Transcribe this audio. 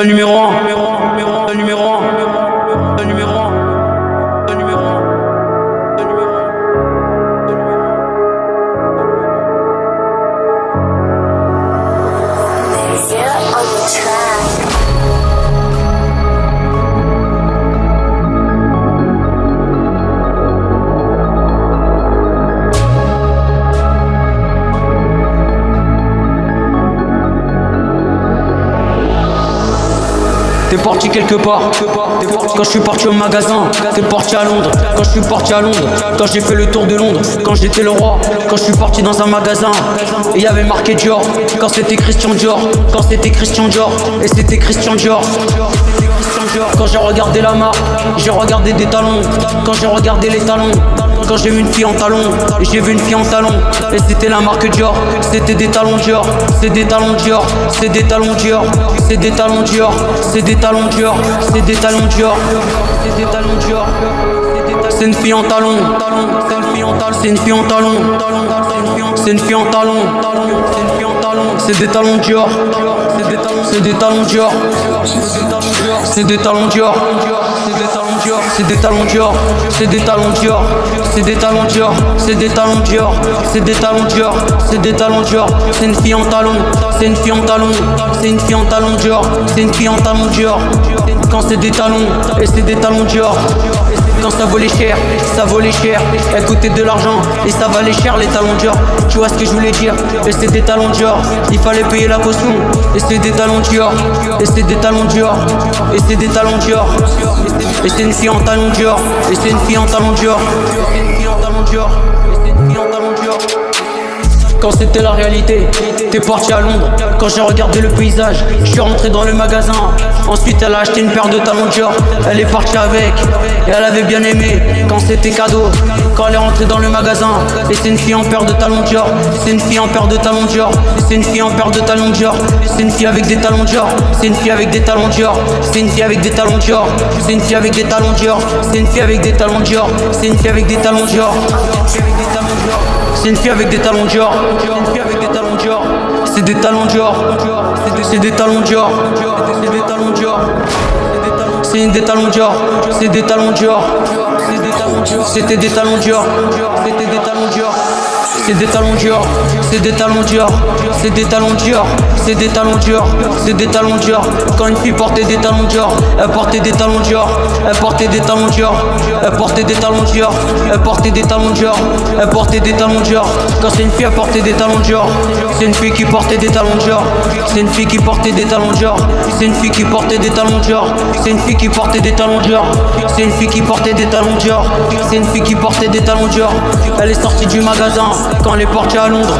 numéro 1, numéro 1, numéro 1, numéro 1, numéro 1. T'es parti quelque part, quand je suis parti au magasin. T'es parti à Londres, quand je suis parti à Londres. Quand j'ai fait le tour de Londres, quand j'étais le roi. Quand je suis parti dans un magasin, et y avait marqué Dior. Quand c'était Christian Dior, quand c'était Christian Dior. Et c'était Christian Dior. Quand j'ai regardé la marque, j'ai regardé des talons. Quand j'ai regardé les talons, quand j'ai vu une fille en talons, et j'ai vu une fille en talons, et c'était la marque Dior. C'était des talons Dior, c'est des talons Dior, c'est des talons Dior, c'est des talons Dior, c'est des talons Dior, c'est des talons Dior, c'est des talons Dior. C'est une fille en talons, c'est une fille en talons, c'est une fille en talons, c'est une fille en talons, c'est une fille en talons, c'est des talons Dior, c'est des talons Dior, c'est des talons Dior, c'est des talons Dior, c'est des talons Dior, c'est des talons Dior, c'est des talons Dior, c'est des talons Dior, c'est des talons Dior, c'est une fille en talons, c'est une fille en talons, c'est une fille en talons Dior, c'est une fille en talons Dior. Quand c'est des talons et c'est des talons Dior. Quand ça volait cher, elle coûtait de l'argent et ça valait cher les talons Dior. Tu vois ce que je voulais dire? Et c'est des talons Dior, il fallait payer la caution. Et c'est des talons Dior, et c'est des talons Dior, et c'est des talons Dior. Et c'est une fille en talons Dior, et c'est une fille en talons Dior, et c'est une fille en talons Dior, et c'est une fille en talons Dior. Quand c'était la réalité, t'es parti à Londres. Quand j'ai regardé le paysage, je suis rentré dans le magasin. Ensuite elle a acheté une paire de talons Dior. Elle est partie avec, et elle avait bien aimé quand c'était cadeau. Quand elle est rentrée dans le magasin, et c'est une fille en paire de talons Dior. C'est une fille en paire de talons Dior. C'est une fille en paire de talons Dior. C'est une fille avec des talons Dior. C'est une fille avec des talons Dior. C'est une fille avec des talons Dior. C'est une fille avec des talons Dior. C'est une fille avec des talons Dior. C'est une fille avec des talons Dior. C'est une fille avec des talons Dior. C'est des talons Dior. C'est des talons Dior. C'est des talons Dior. C'est des talons Dior. C'est des talons Dior. C'était des talons Dior. C'était des talons Dior. C'est des talons Dior, c'est des talons Dior, c'est des talons Dior, c'est des talons Dior, c'est des talons Dior. Quand une fille portait des talons Dior, elle portait des talons Dior, elle portait des talons Dior, elle portait des talons Dior, elle portait des talons Dior, elle portait des talons Dior. Quand c'est une fille, elle portait des talons Dior, c'est une fille qui portait des talons Dior, c'est une fille qui portait des talons Dior, c'est une fille qui portait des talons Dior, c'est une fille qui portait des talons Dior, c'est une fille qui portait des talons Dior, c'est une fille qui portait des talons Dior. Elle est sortie du magasin quand elle est partie à Londres.